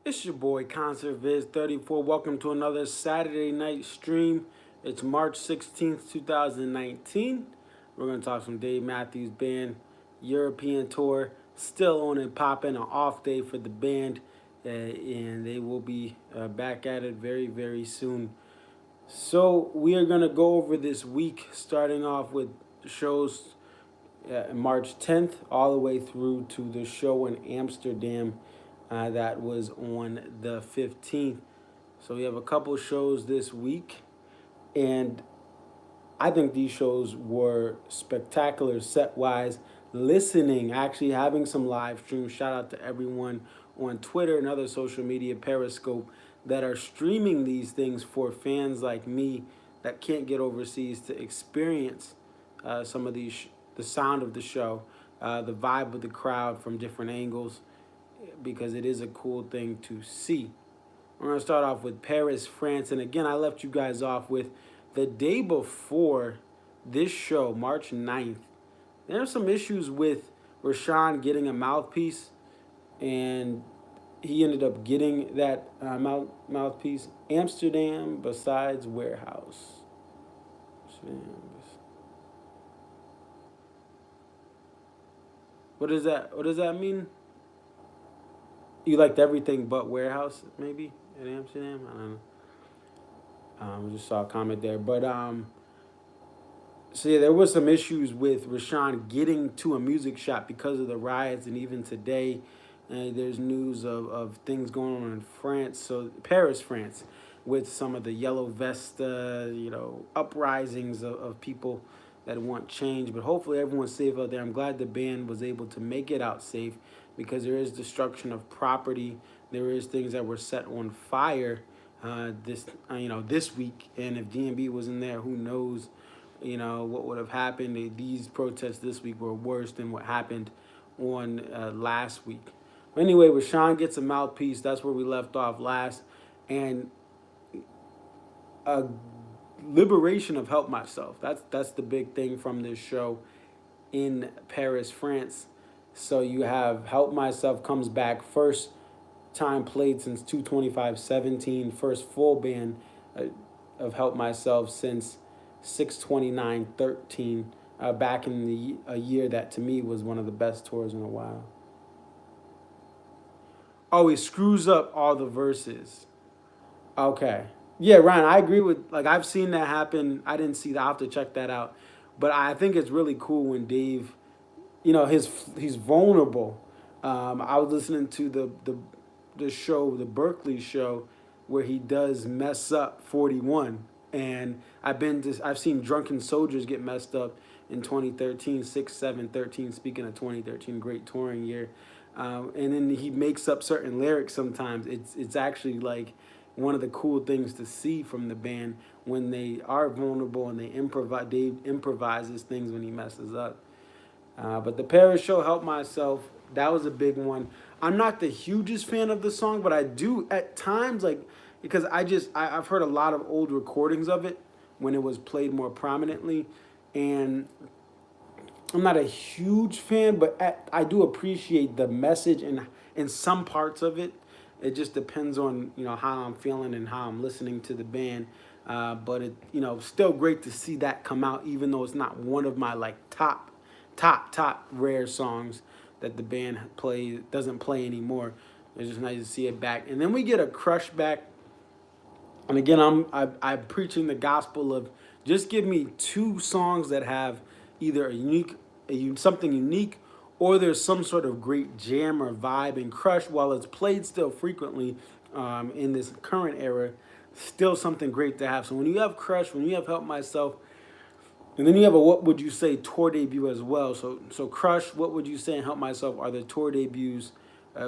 It's your boy ConcertViz34. Welcome to another Saturday night stream. It's March 16th, 2019. We're going to talk some Dave Matthews Band European tour. Still on and popping, an off day for the band. And they will be back at it very, very soon. So we are going to go over this week, starting off with shows March 10th all the way through to the show in Amsterdam that was on the 15th. So we have a couple shows this week, and I think these shows were spectacular set-wise. Listening, actually having some live streams. Shout out to everyone on Twitter and other social media, Periscope, that are streaming these things for fans like me that can't get overseas to experience some of these, the sound of the show, the vibe of the crowd from different angles, because it is a cool thing to see. We're going to start off with Paris, France. And again, I left you guys off with the day before this show, March 9th. There are some issues with Rashawn getting a mouthpiece, and he ended up getting that mouthpiece. Amsterdam besides Warehouse. What does that mean? You liked everything but Warehouse, maybe, in Amsterdam? I don't know. I just saw a comment there. But, so yeah, there was some issues with Rashawn getting to a music shop because of the riots, and even today, there's news of things going on in France, so Paris, France, with some of the yellow vest, uprisings of people that want change. But hopefully everyone's safe out there. I'm glad the band was able to make it out safe, because there is destruction of property. There is things that were set on fire this week. And if DMB was in there, who knows, what would have happened. These protests this week were worse than what happened on last week. But anyway, Rashawn gets a mouthpiece. That's where we left off last. And a liberation of Help Myself. That's the big thing from this show in Paris, France. So you have Help Myself comes back, first time played since 2/25/17, first full band of Help Myself since 6/29/13, back in a year that to me was one of the best tours in a while. Oh, he screws up all the verses. Okay. Yeah, Ryan, I agree with, I've seen that happen. I didn't see that. I'll have to check that out. But I think it's really cool when Dave, he's vulnerable. I was listening to the show, the Berkeley show, where he does mess up 41, and I've seen Drunken Soldiers get messed up in 2013, 6, 7, 13. Speaking of 2013, great touring year, and then he makes up certain lyrics sometimes. It's actually like one of the cool things to see from the band when they are vulnerable and they improvise. Dave improvises things when he messes up. But the Paris show, Help Myself, that was a big one. I'm not the hugest fan of the song, but I do at times, because I've heard a lot of old recordings of it when it was played more prominently, and I'm not a huge fan, but I do appreciate the message and in some parts of it. It just depends on how I'm feeling and how I'm listening to the band. But it still great to see that come out, even though it's not one of my top rare songs that the band doesn't play anymore. It's just nice to see it back. And then we get a Crush back. And again, I'm preaching the gospel of just give me two songs that have either something unique, or there's some sort of great jam or vibe. And Crush, while it's played still frequently in this current era, still something great to have. So when you have Crush, when you have Help Myself, and then you have a What Would You Say tour debut as well. So Crush, What Would You Say, and Help Myself are the tour debuts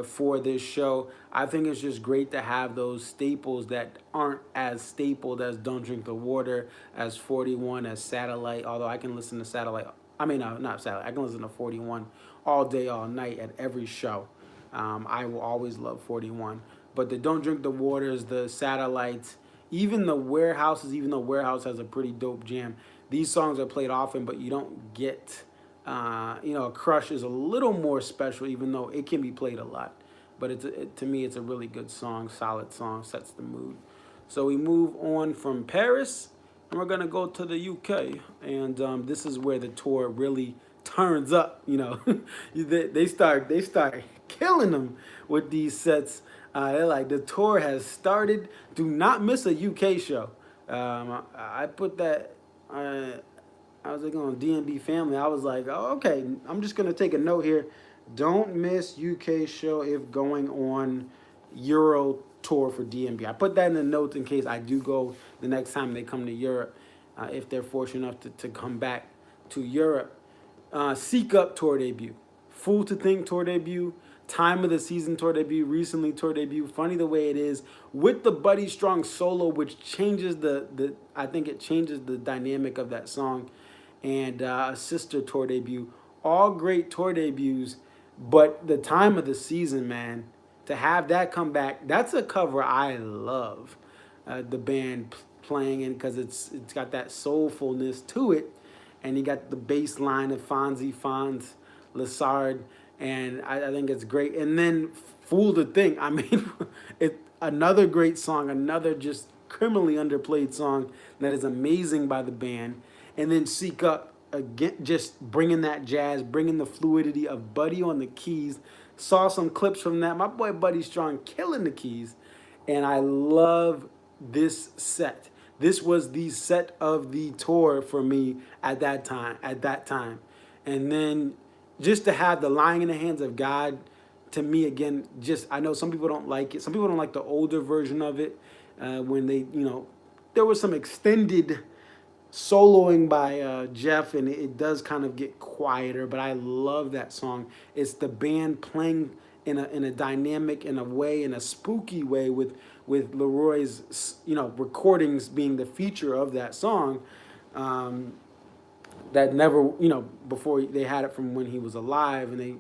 for this show. I think it's just great to have those staples that aren't as stapled as Don't Drink the Water, as 41, as Satellite. Although I can listen to Satellite. I mean, not Satellite. I can listen to 41 all day, all night at every show. I will always love 41. But the Don't Drink the Waters, the Satellites, even the Warehouses, even though Warehouse has a pretty dope jam, these songs are played often, but you don't get, Crush is a little more special, even though it can be played a lot. but to me, it's a really good song, solid song, sets the mood. So we move on from Paris, and we're gonna go to the UK, and this is where the tour really turns up. You know, they start killing them with these sets. They're like, the tour has started. Do not miss a UK show. I put that. I was like on DMB Family. I was like, oh, okay, I'm just gonna take a note here. Don't miss UK show if going on Euro tour for DMB. I put that in the notes in case I do go the next time they come to Europe, if they're fortunate enough to come back to Europe. Seek Up tour debut, Fool to Think tour debut, Time of the Season tour debut, recently tour debut. Funny the way it is with the Buddy Strong solo, which changes the I think it changes the dynamic of that song, and Sister tour debut. All great tour debuts, but the Time of the Season, man, to have that come back, that's a cover I love. The band playing in, because it's got that soulfulness to it, and you got the bass line of Fonzie Fonz Lassard, and I think it's great. And then Fool to Think, I mean, another great song, another just criminally underplayed song that is amazing by the band. And then Seek Up, again, just bringing that jazz, bringing the fluidity of Buddy on the keys. Saw some clips from that. My boy Buddy Strong killing the keys, and I love this set. This was the set of the tour for me at that time. And then just to have the Lying in the Hands of God, to me again, just, I know some people don't like it. Some people don't like the older version of it, when they, there was some extended soloing by Jeff, and it does kind of get quieter, but I love that song. It's the band playing in a dynamic, in a way, in a spooky way, with Leroy's recordings being the feature of that song. That never, before they had it from when he was alive, and they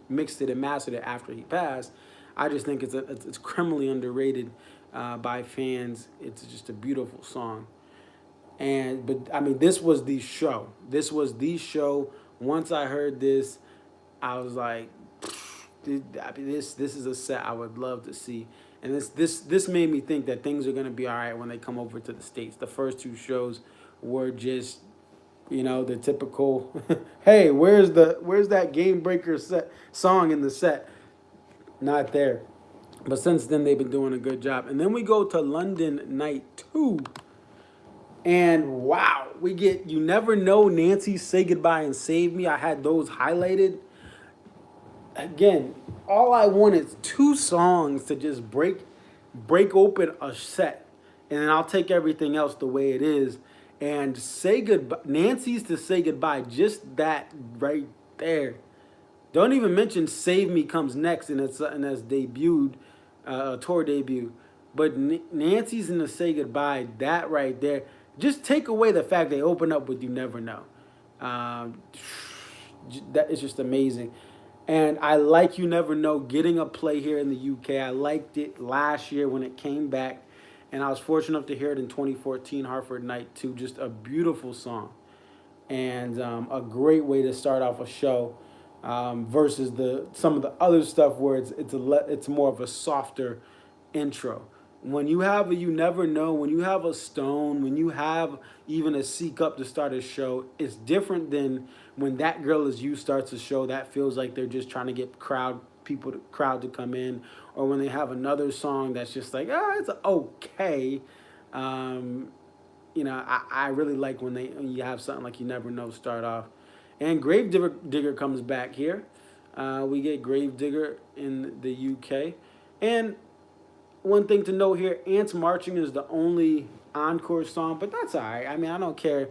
mixed it and mastered it after he passed. I just think it's criminally underrated by fans. It's just a beautiful song. But I mean, this was the show. This was the show. Once I heard this, I was like, this is a set I would love to see. And this made me think that things are gonna be all right when they come over to the States. The first two shows were just, the typical, hey, where's that Game Breaker set song in the set? Not there. But since then, they've been doing a good job. And then we go to London Night 2. And wow, we get You Never Know, Nancy, Say Goodbye and Save Me. I had those highlighted. Again, all I want is two songs to just break open a set. And then I'll take everything else the way it is. And Say Goodbye, Nancy's to Say Goodbye, just that right there. Don't even mention Save Me comes next, and it's debuted, tour debut. But Nancy's and the Say Goodbye, that right there. Just take away the fact they open up with You Never Know. That is just amazing. And I like You Never Know getting a play here in the UK. I liked it last year when it came back. And I was fortunate enough to hear it in 2014, Hartford Night 2. Just a beautiful song. And a great way to start off a show, versus some of the other stuff where it's more of a softer intro. When you have a You Never Know, when you have a Stone, when you have even a Seek Up to start a show, it's different than when That Girl Is You starts a show. That feels like they're just trying to get crowd to come in, or when they have another song that's just like, it's okay. I really like when you have something like You Never Know start off. And Grave Digger comes back here. We get Grave Digger in the UK. And one thing to note here, Ants Marching is the only encore song, but that's all right. I mean, I don't care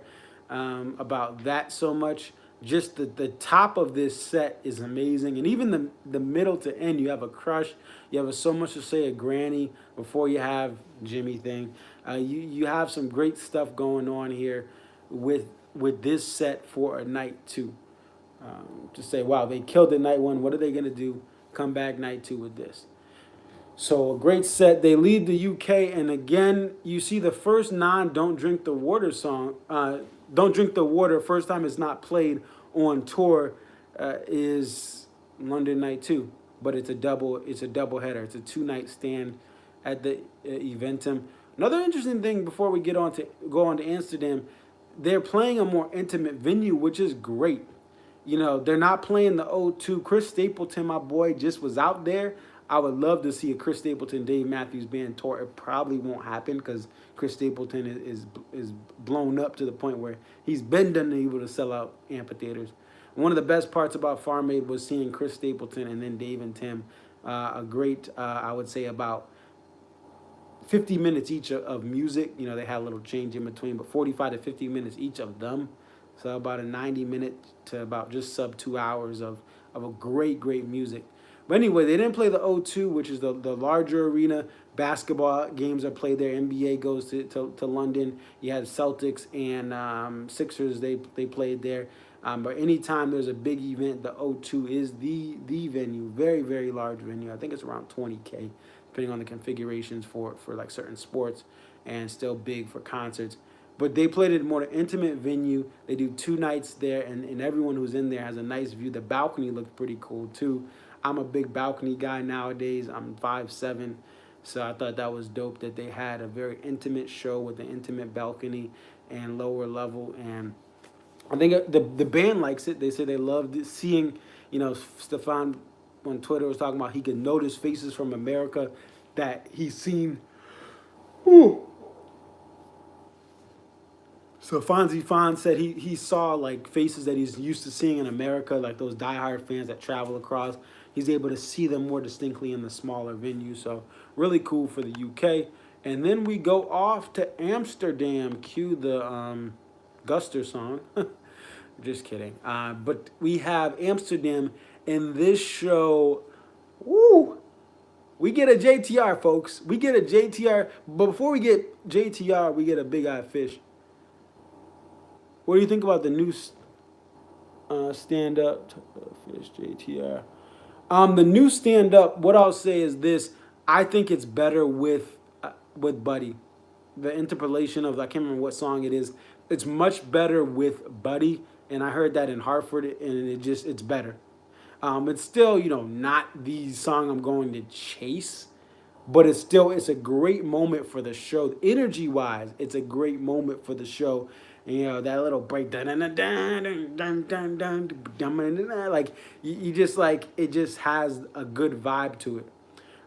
about that so much. Just the top of this set is amazing. And even the middle to end, you have a Crush. You have a So Much to Say, a Granny, before you have Jimmy thing. You have some great stuff going on here with this set for a night 2. To say, wow, they killed it night 1. What are they going to do? Come back night 2 with this. So a great set. They leave the UK, and again, you see the first Don't Drink the Water song. Don't Drink the Water, first time it's not played on tour, is London Night 2. but it's a double header. It's a 2 night stand at the Eventum. Another interesting thing before we go on to Amsterdam, they're playing a more intimate venue, which is great. You know, they're not playing the O2. Chris Stapleton, my boy, just was out there. I would love to see a Chris Stapleton, Dave Matthews Band tour. It probably won't happen because Chris Stapleton is blown up to the point where he's been done able to sell out amphitheaters. One of the best parts about Farm Aid was seeing Chris Stapleton and then Dave and Tim. A great, I would say, about 50 minutes each of music. You know, they had a little change in between, but 45 to 50 minutes each of them. So about a 90-minute to about just sub 2 hours of a great music. But anyway, they didn't play the O2, which is the larger arena. Basketball games are played there. NBA goes to London. You had Celtics and Sixers. They played there. But anytime there's a big event, the O2 is the venue. Very large venue. I think it's around 20K, depending on the configurations for like certain sports, and still big for concerts. But they played it more intimate venue. They do 2 nights there, and everyone who's in there has a nice view. The balcony looked pretty cool too. I'm a big balcony guy nowadays. I'm 5'7", so I thought that was dope that they had a very intimate show with an intimate balcony and lower level. And I think the band likes it. They say they loved seeing, you know, Stefan on Twitter was talking about he could notice faces from America that he's seen. Ooh. So Fonzie Fon said he saw like faces that he's used to seeing in America, like those diehard fans that travel across. He's able to see them more distinctly in the smaller venues. So really cool for the UK. And then we go off to Amsterdam. Cue the Guster song. Just kidding. But we have Amsterdam, and this show, woo! We get a JTR, folks. We get a JTR. But before we get JTR, we get a Big Eye Fish. What do you think about the new stand-up? Fish, JTR. The new stand-up, what I'll say is this. I think it's better with Buddy. The interpolation of, I can't remember what song it is. It's much better with Buddy, and I heard that in Hartford, and it's better. It's still, you know, not the song I'm going to chase, but it's a great moment for the show. Energy-wise, it's a great moment for the show. And, you know, that little break, like you just like, it just has a good vibe to it.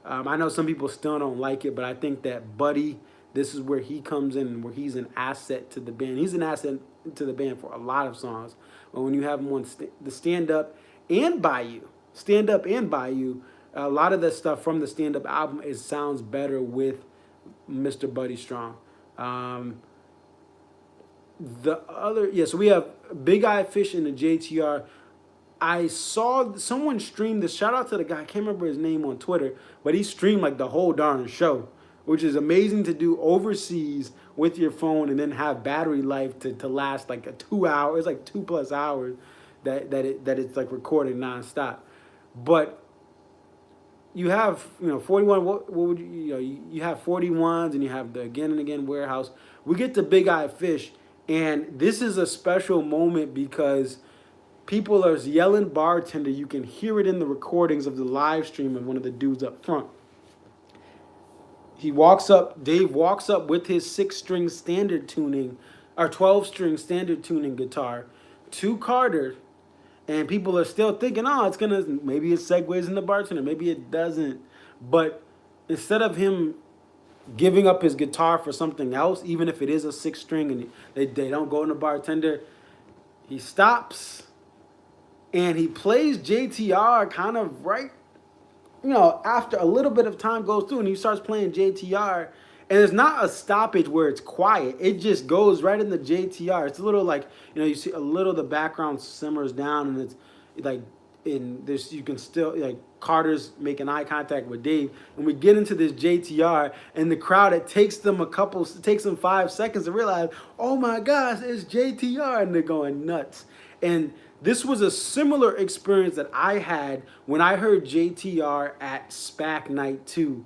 I know some people still don't like it, but I think that Buddy, this is where he comes in, where he's an asset to the band. He's an asset to the band for a lot of songs. But when you have him on the Stand Up and Bayou, a lot of the stuff from the Stand Up album, it sounds better with Mr. Buddy Strong. So we have Big Eye Fish and the JTR. I saw someone stream this. Shout out to the guy, I can't remember his name on Twitter, but he streamed like the whole darn show, which is amazing to do overseas with your phone and then have battery life to last like a 2 hours. It's like 2+ hours that it's like recorded nonstop. But you have, you know, 41, what would you have 41s, and you have the Again and Again Warehouse. We get to Big Eye Fish, and this is a special moment because people are yelling bartender. You can hear it in the recordings of the live stream of one of the dudes up front. Dave walks up with his 6-string standard tuning, or 12-string standard tuning guitar to Carter, and people are still thinking, maybe it segues into bartender, maybe it doesn't. But instead of him giving up his guitar for something else, even if it is a 6-string and they don't go into bartender, he stops and he plays JTR kind of right, you know, after a little bit of time goes through, and he starts playing JTR, and it's not a stoppage where it's quiet. It just goes right in the JTR. It's a little like, you know, you see a little the background simmers down, and it's like in this, you can still, like, Carter's making eye contact with Dave, and we get into this JTR, and the crowd, it takes them 5 seconds to realize, oh my gosh, it's JTR, and they're going nuts. And this was a similar experience that I had when I heard JTR at SPAC Night 2.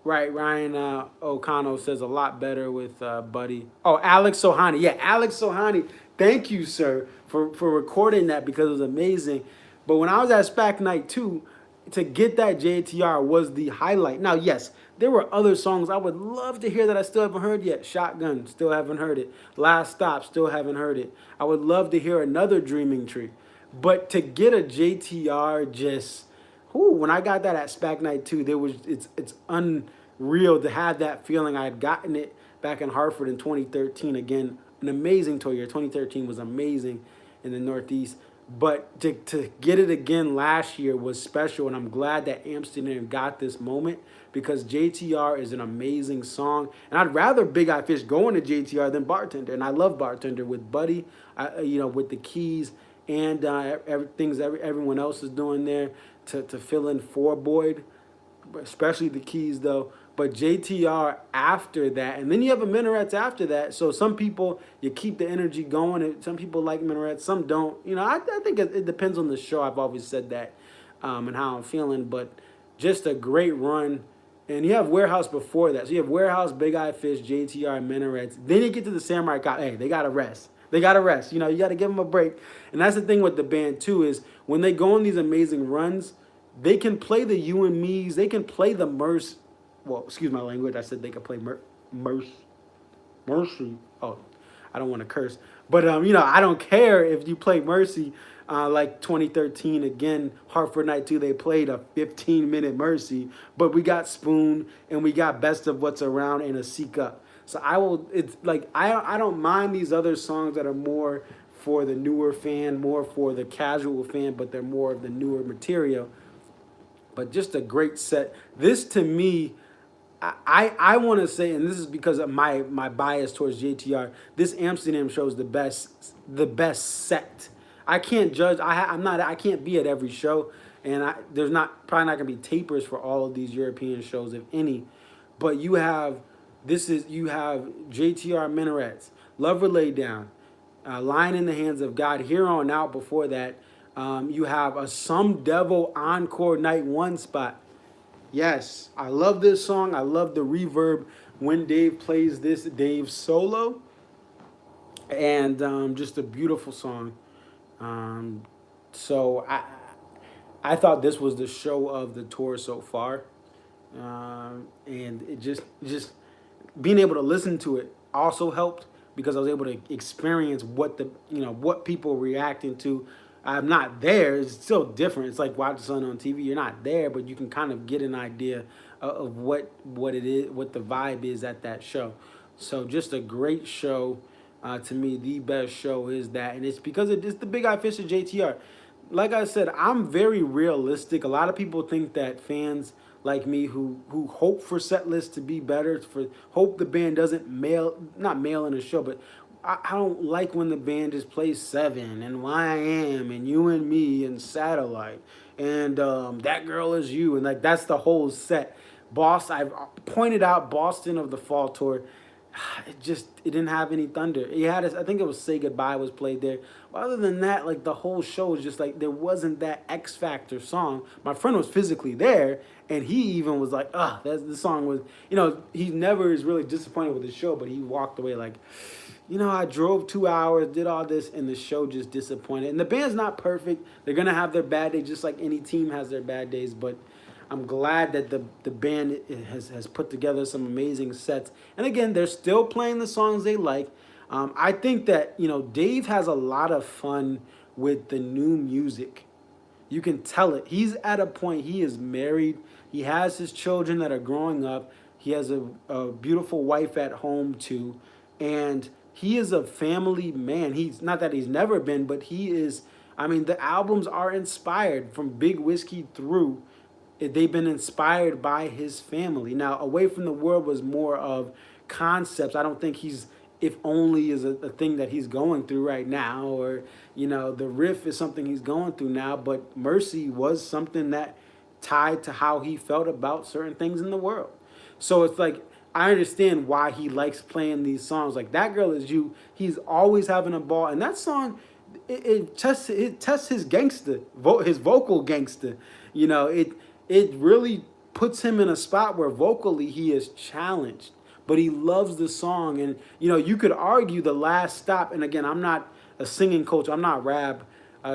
Right, Ryan O'Connell says a lot better with Buddy. Oh, Alex Sohani. Yeah, Alex Sohani. Thank you, sir, for recording that, because it was amazing. But when I was at SPAC Night 2, to get that JTR was the highlight. Now, yes, there were other songs I would love to hear that I still haven't heard yet. Shotgun, still haven't heard it. Last Stop, still haven't heard it. I would love to hear another Dreaming Tree. But to get a JTR just, whoo, when I got that at SPAC Night 2, it's unreal to have that feeling. I had gotten it back in Hartford in 2013. Again, an amazing tour year. 2013 was amazing in the Northeast. But to get it again last year was special, and I'm glad that Amsterdam got this moment because JTR is an amazing song. And I'd rather Big Eye Fish go into JTR than Bartender, and I love Bartender with Buddy, with the keys and everyone else is doing there to fill in for Boyd, especially the keys though. But JTR after that, and then you have a Minarets after that. So some people, you keep the energy going, and some people like Minarets, some don't. I think it depends on the show. I've always said that, and how I'm feeling. But just a great run. And you have Warehouse before that. So you have Warehouse, Big Eye Fish, JTR, and Minarets. Then you get to the Samurai Cop. Hey, they got to rest. They got to rest. You got to give them a break. And that's the thing with the band, too, is when they go on these amazing runs, they can play the You and Me's. They can play the Merce. Well, excuse my language. I said they could play Mercy. Oh, I don't want to curse. But, I don't care if you play Mercy. Like 2013, again, Hartford Night 2, they played a 15-minute Mercy. But we got Spoon, and we got Best of What's Around and a Seek Up. So I don't mind these other songs that are more for the newer fan, more for the casual fan, but they're more of the newer material. But just a great set. This, to me, I want to say, and this is because of my bias towards JTR, this Amsterdam show is the best set. I can't judge. I can't be at every show, and there's probably not gonna be tapers for all of these European shows, if any. But you have JTR Minarets, Love Will Lay Down, Lying in the Hands of God. Here on out before that, you have a Some Devil Encore Night 1 spot. Yes, I love this song. I love the reverb when Dave plays this Dave solo. And just a beautiful song. So I thought this was the show of the tour so far. And it just being able to listen to it also helped because I was able to experience what people were reacting to. I'm not there. It's still different. It's like watching something on TV. You're not there, but you can kind of get an idea of what it is, what the vibe is at that show. So just a great show. To me, the best show is that, and it's because it's the Big Eye Fish of JTR. Like I said, I'm very realistic. A lot of people think that fans like me who hope for set lists to be better, hope the band doesn't not mail in a show, but I don't like when the band just plays Seven and Why I Am and You and Me and Satellite and That Girl Is You, and like that's the whole set. I've pointed out Boston of the Fall Tour. It didn't have any thunder. I think it was Say Goodbye was played there. But other than that, like the whole show was just like there wasn't that X Factor song. My friend was physically there, and he even was like, the song was, he never is really disappointed with the show, but he walked away like, I drove 2 hours, did all this, and the show just disappointed. And the band's not perfect. They're gonna have their bad days, just like any team has their bad days, but I'm glad that the band has put together some amazing sets. And again, they're still playing the songs they like. I think that, Dave has a lot of fun with the new music. You can tell it. He's at a point, he is married. He has his children that are growing up. He has a beautiful wife at home too. And he is a family man. He's not that he's never been, but he is, the albums are inspired from Big Whiskey through. They've been inspired by his family. Now, Away from the World was more of concepts. I don't think If Only is a thing that he's going through right now, or, The Riff is something he's going through now, but Mercy was something that tied to how he felt about certain things in the world. So it's like, I understand why he likes playing these songs. Like That Girl Is You, he's always having a ball. And that song, it tests his his vocal gangster. It really puts him in a spot where vocally he is challenged, but he loves the song. And, you could argue The Last Stop, and again, I'm not a singing coach, I'm not Rab,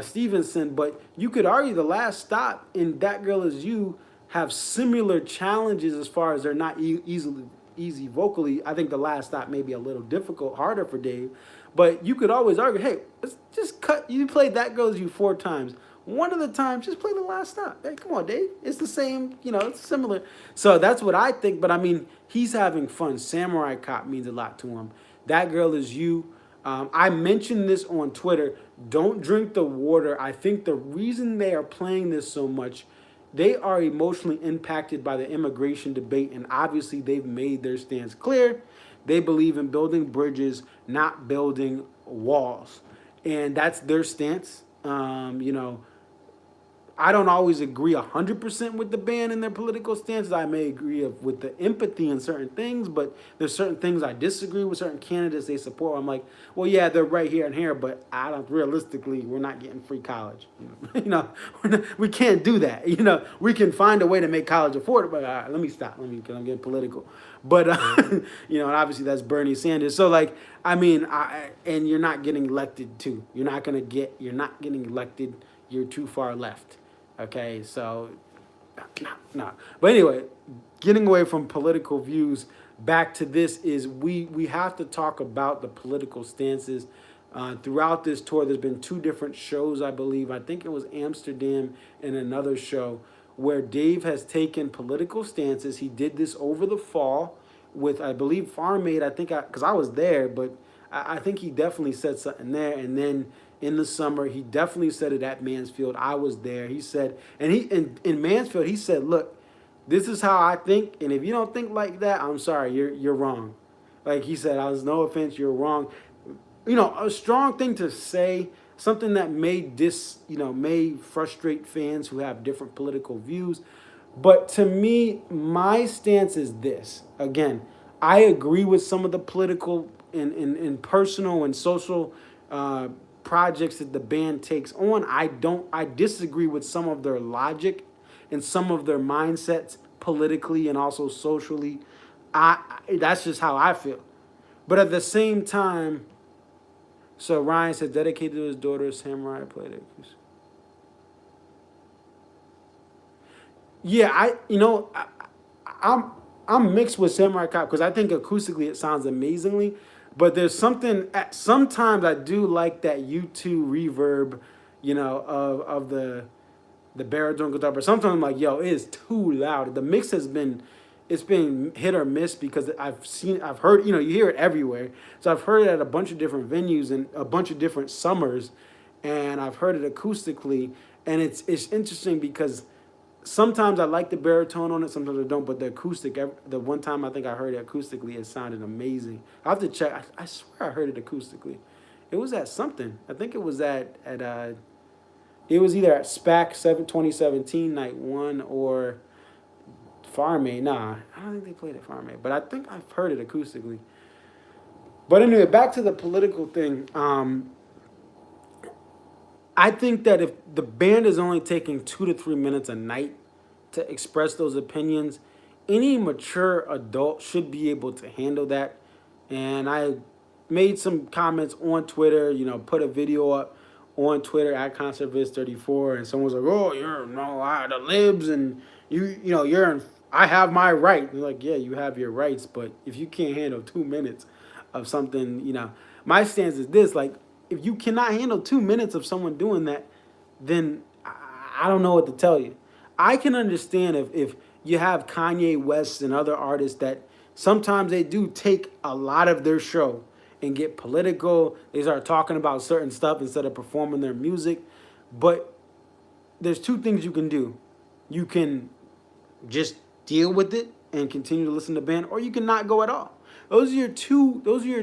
Stevenson. But you could argue The Last Stop and That Girl Is You have similar challenges as far as they're not easy vocally. I think The Last Stop may be a little difficult, harder for Dave. But you could always argue, hey, let's just cut. You played That Girl Is You 4 times. One of the times, just play The Last Stop. Hey, come on, Dave. It's the same, it's similar. So that's what I think. But I mean, he's having fun. Samurai Cop means a lot to him. That Girl Is You. I mentioned this on Twitter. Don't drink the water. I think the reason they are playing this so much, they are emotionally impacted by the immigration debate, and obviously they've made their stance clear. They believe in building bridges, not building walls, and that's their stance. I don't always agree 100% with the band and their political stances. I may agree with the empathy in certain things, but there's certain things I disagree with, certain candidates they support. I'm like, well, yeah, they're right here and here, but I don't, realistically, we're not getting free college. We can't do that. We can find a way to make college affordable. But let me stop. Because I'm getting political. But, and obviously that's Bernie Sanders. So, like, I mean, and you're not getting elected too. You're not getting elected. You're too far left. Okay, so, no. But anyway, getting away from political views, back to this is we have to talk about the political stances. Throughout this tour, there's been 2 different shows, I believe. I think it was Amsterdam and another show where Dave has taken political stances. He did this over the fall with, I believe, Farm Aid. Because I was there, but I think he definitely said something there. And then in the summer, he definitely said it at Mansfield. I was there. He said, and in Mansfield, he said, look, this is how I think, and if you don't think like that, I'm sorry, you're wrong. Like he said, I was no offense, you're wrong. A strong thing to say, something that may frustrate fans who have different political views. But to me, my stance is this. Again, I agree with some of the political and personal and social projects that the band takes on. I disagree with some of their logic and some of their mindsets politically and also socially. That's just how I feel. But at the same time, so Ryan said dedicated to his daughter, Samurai played it. Yeah, I'm mixed with Samurai Cop because I think acoustically it sounds amazingly, but there's something. Sometimes I do like that U2 reverb, of the baritone guitar. But sometimes I'm like, yo, it is too loud. The mix it's been hit or miss because I've heard, you hear it everywhere. So I've heard it at a bunch of different venues and a bunch of different summers, and I've heard it acoustically, and it's interesting because sometimes I like the baritone on it, sometimes I don't. But the acoustic, the one time I think I heard it acoustically, it sounded amazing. I have to check. I swear I heard it acoustically. It was at something. I think it was at it was either at SPAC 2017 Night 1 or Farm Aid. Nah, I don't think they played at Farm Aid, but I think I've heard it acoustically. But anyway, back to the political thing. I think that if the band is only taking 2 to 3 minutes a night to express those opinions, any mature adult should be able to handle that. And I made some comments on Twitter, put a video up on Twitter at ConcertViz34, and someone was like, "Oh, you're the libs, and I have my right." And like, yeah, you have your rights, but if you can't handle 2 minutes of something, my stance is this: like, if you cannot handle 2 minutes of someone doing that, then I don't know what to tell you. I can understand if you have Kanye West and other artists that sometimes they do take a lot of their show and get political. They start talking about certain stuff instead of performing their music. But there's 2 things you can do. You can just deal with it and continue to listen to the band, or you can not go at all. Those are your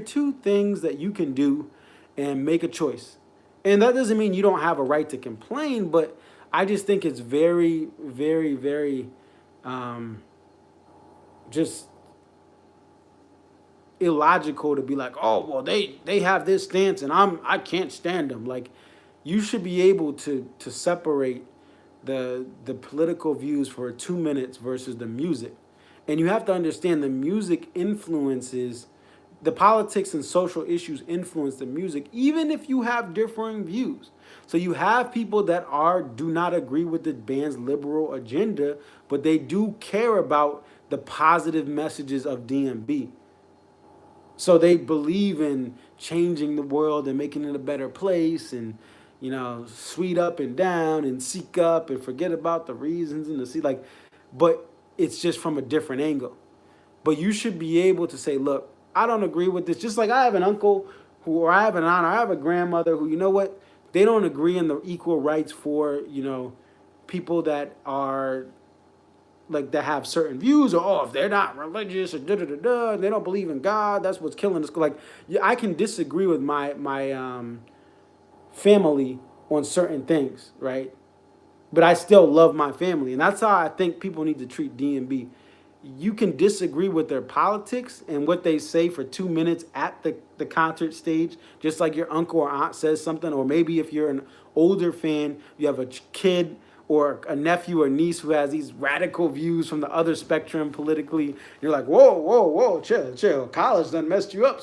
two things that you can do and make a choice. And that doesn't mean you don't have a right to complain, but I just think it's very, very, very just illogical to be like, oh, well, they have this stance and I can't stand them. Like, you should be able to separate the political views for 2 minutes versus the music. And you have to understand the music influences the politics and social issues influence the music, even if you have differing views. So you have people that do not agree with the band's liberal agenda, but they do care about the positive messages of DMB. So they believe in changing the world and making it a better place, and sweet up and down and seek up and forget about the reasons and the see, like, but it's just from a different angle. But you should be able to say, look, I don't agree with this. Just like I have an uncle or I have an aunt, or I have a grandmother who, you know what, they don't agree in the equal rights for, people that are like that have certain views, or if they're not religious, or and they don't believe in God, that's what's killing us. Like, yeah, I can disagree with my family on certain things, right? But I still love my family, and that's how I think people need to treat DMB. You can disagree with their politics and what they say for 2 minutes at the concert stage, just like your uncle or aunt says something, or maybe if you're an older fan, you have a kid or a nephew or niece who has these radical views from the other spectrum politically. You're like, whoa, whoa, whoa, chill, chill. College done messed you up,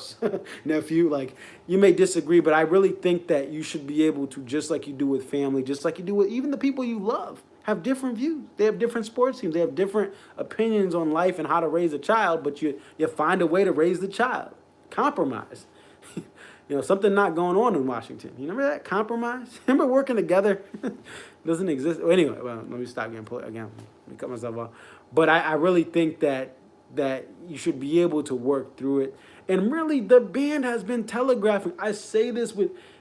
nephew. Like, you may disagree, but I really think that you should be able to, just like you do with family, just like you do with even the people you love, have different views. They have different sports teams. They have different opinions on life and how to raise a child, but you find a way to raise the child. Compromise. Something not going on in Washington. You remember that? Compromise? Remember working together? Doesn't exist. Well, anyway, let me stop again. Let me cut myself off. But I really think that you should be able to work through it. And really, the band has been telegraphing. I say this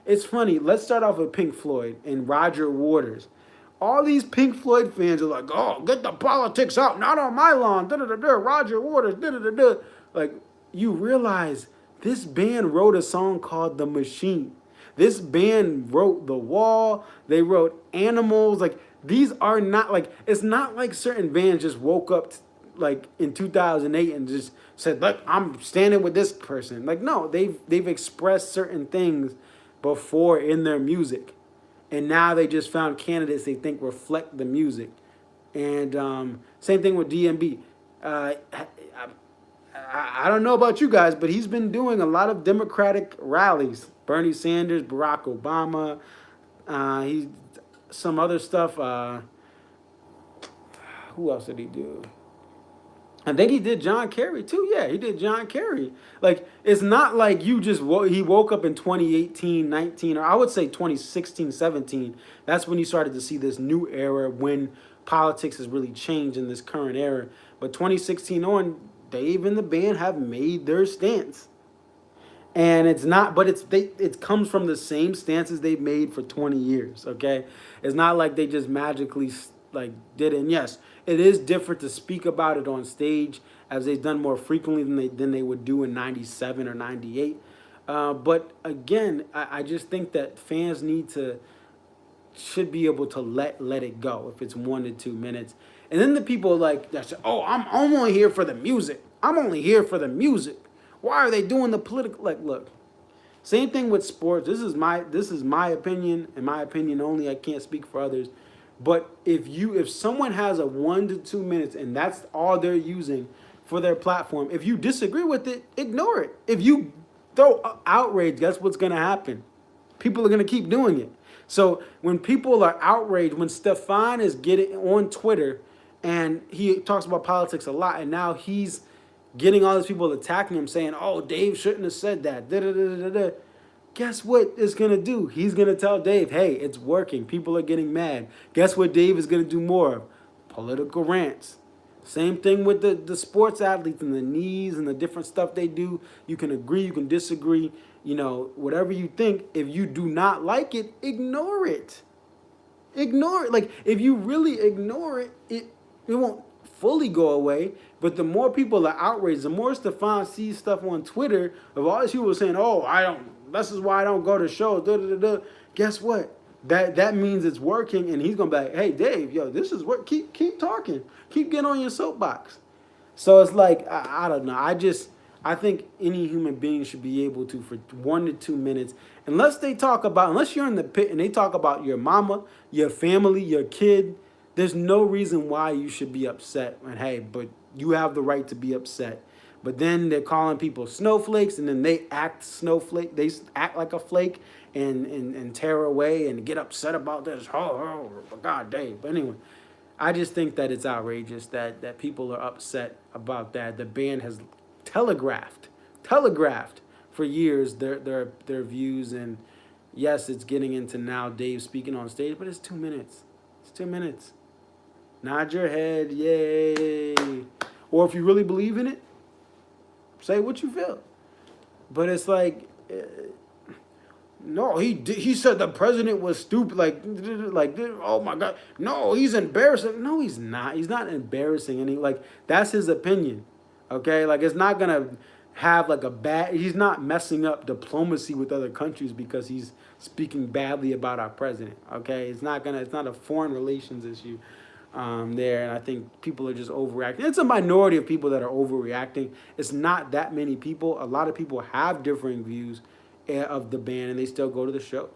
it's funny. Let's start off with Pink Floyd and Roger Waters. All these Pink Floyd fans are like, oh, get the politics out. Not on my lawn. Da-da-da-da. Roger Waters. Da-da-da-da. Like, you realize this band wrote a song called The Machine. This band wrote The Wall. They wrote Animals. Like, these are not, like, it's not like certain bands just woke up like in 2008 and just said, look, I'm standing with this person. Like, no, they've expressed certain things before in their music. And now they just found candidates they think reflect the music. And same thing with DMB. I don't know about you guys, but he's been doing a lot of Democratic rallies. Bernie Sanders, Barack Obama, some other stuff. Who else did he do? I think he did John Kerry too. Yeah, he did John Kerry. Like, it's not like you just he woke up in 2018, 19, or I would say 2016, 17. That's when you started to see this new era when politics has really changed in this current era. But 2016 on, Dave and the band have made their stance. And it's not, but it comes from the same stances they've made for 20 years, okay? It's not like they just magically like did it. And yes, it is different to speak about it on stage, as they've done more frequently than they would do in 97 or 98. But again, I just think that fans should be able to let it go if it's 1 to 2 minutes. And then the people like that say, oh, I'm only here for the music. I'm only here for the music. Why are they doing the political? Like, look, same thing with sports. This is my opinion, and my opinion only. I can't speak for others. But if someone has a 1 to 2 minutes and that's all they're using for their platform, if you disagree with it, ignore it. If you throw outrage, guess what's going to happen? People are going to keep doing it. So when people are outraged, when Stefan is getting on Twitter and he talks about politics a lot, and now he's getting all these people attacking him, saying, oh, Dave shouldn't have said that. Da, da, da, da, da. Guess what it's going to do? He's going to tell Dave, hey, it's working. People are getting mad. Guess what Dave is going to do more of? Political rants. Same thing with the sports athletes and the knees and the different stuff they do. You can agree, you can disagree. Whatever you think, if you do not like it, ignore it. Ignore it. Like, if you really ignore it, it won't fully go away. But the more people are outraged, the more Stefan sees stuff on Twitter of all these people saying, oh, this is why I don't go to shows. Da, da, da, da. Guess what? That means it's working, and he's gonna be like, hey, Dave, yo, this is what, keep talking. Keep getting on your soapbox. So it's like, I don't know. I think any human being should be able to, for 1 to 2 minutes, unless you're in the pit and they talk about your mama, your family, your kid, there's no reason why you should be upset. And hey, but you have the right to be upset. But then they're calling people snowflakes, and then they act snowflake. They act like a flake and tear away and get upset about this. Oh, God dang. But anyway, I just think that it's outrageous that people are upset about that. The band has telegraphed for years their views, and yes, it's getting into now Dave speaking on stage, but it's 2 minutes. It's 2 minutes. Nod your head, yay. Or if you really believe in it, say what you feel. But it's like, no, he said the president was stupid. Like, oh my God, no, he's embarrassing. No, he's not. He's not embarrassing any. Like, that's his opinion. Okay, like it's not gonna have like a bad. He's not messing up diplomacy with other countries because he's speaking badly about our president. Okay, it's not gonna. It's not a foreign relations issue. There, and I think people are just overreacting. It's a minority of people that are overreacting. It's not that many people. A lot of people have differing views of the band, and they still go to the shows.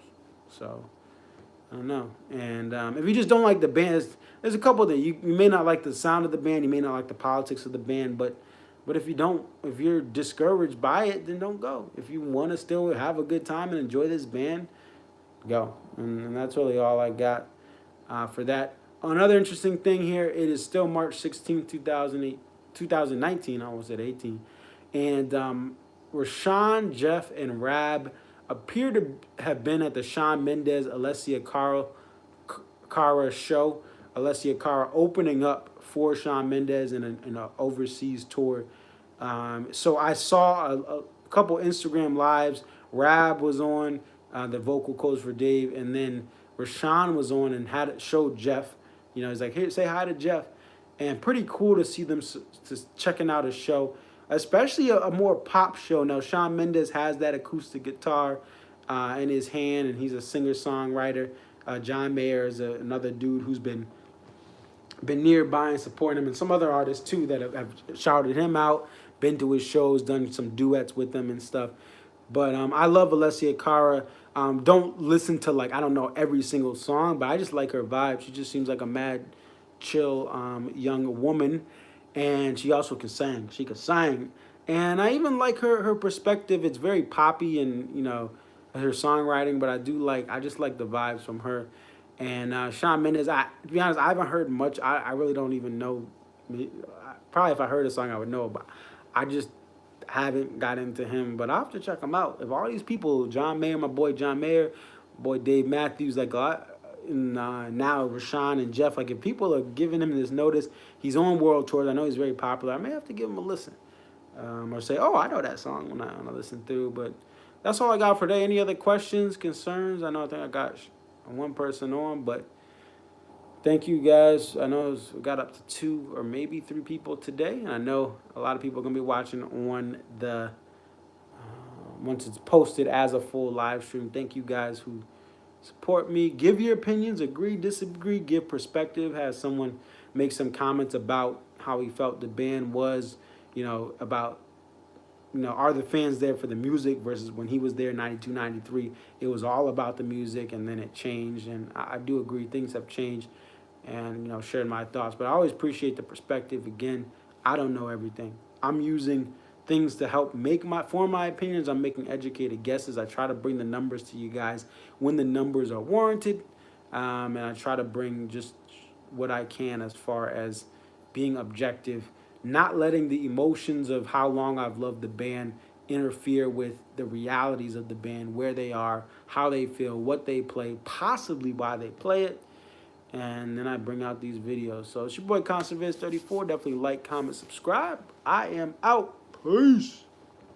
So I don't know. And if you just don't like the band, there's a couple that you may not like the sound of the band, you may not like the politics of the band, but if you're discouraged by it, then don't go. If you want to still have a good time and enjoy this band, go. And that's really all I got for that. Another interesting thing here, it is still March 16, 2019, I almost said 18. And Rashawn, Jeff, and Rab appear to have been at the Shawn Mendes, Alessia Cara show. Alessia Cara opening up for Shawn Mendes in an overseas tour. So I saw a couple Instagram lives. Rab was on, the vocal coach for Dave, and then Rashawn was on and showed Jeff. You know, he's like, here, say hi to Jeff. And pretty cool to see them checking out a show, especially a more pop show. Now, Shawn Mendes has that acoustic guitar in his hand, and he's a singer-songwriter. John Mayer is another dude who's been nearby and supporting him, and some other artists, too, that have shouted him out, been to his shows, done some duets with him and stuff. But I love Alessia Cara. Don't listen to, like, I don't know every single song, but I just like her vibe. She just seems like a mad, chill young woman. And she also can sing. She can sing. And I even like her perspective. It's very poppy and, you know, her songwriting, but I just like the vibes from her. And Shawn Mendes, to be honest, I haven't heard much. I really don't even know. Probably if I heard a song, I would know, but I just haven't got into him, but I'll have to check him out. If all these people, John Mayer, my boy John Mayer, boy Dave Matthews, like now Rashawn and Jeff, like if people are giving him this notice, he's on world tours. I know he's very popular. I may have to give him a listen, or say, oh, I know that song when I listen through. But that's all I got for today. Any other questions, concerns? I think I got one person on, but thank you guys. I know we got up to 2 or maybe 3 people today, and I know a lot of people are gonna be watching on the once it's posted as a full live stream. Thank you guys who support me. Give your opinions, agree, disagree, give perspective. Have someone make some comments about how he felt the band was, about, are the fans there for the music versus when he was there 92, 93, it was all about the music, and then it changed. And I do agree things have changed, and, sharing my thoughts. But I always appreciate the perspective. Again, I don't know everything. I'm using things to help form my opinions. I'm making educated guesses. I try to bring the numbers to you guys when the numbers are warranted, and I try to bring just what I can as far as being objective, not letting the emotions of how long I've loved the band interfere with the realities of the band, where they are, how they feel, what they play, possibly why they play it. And then I bring out these videos. So it's your boy ConstantViz34. Definitely like, comment, subscribe. I am out. Peace.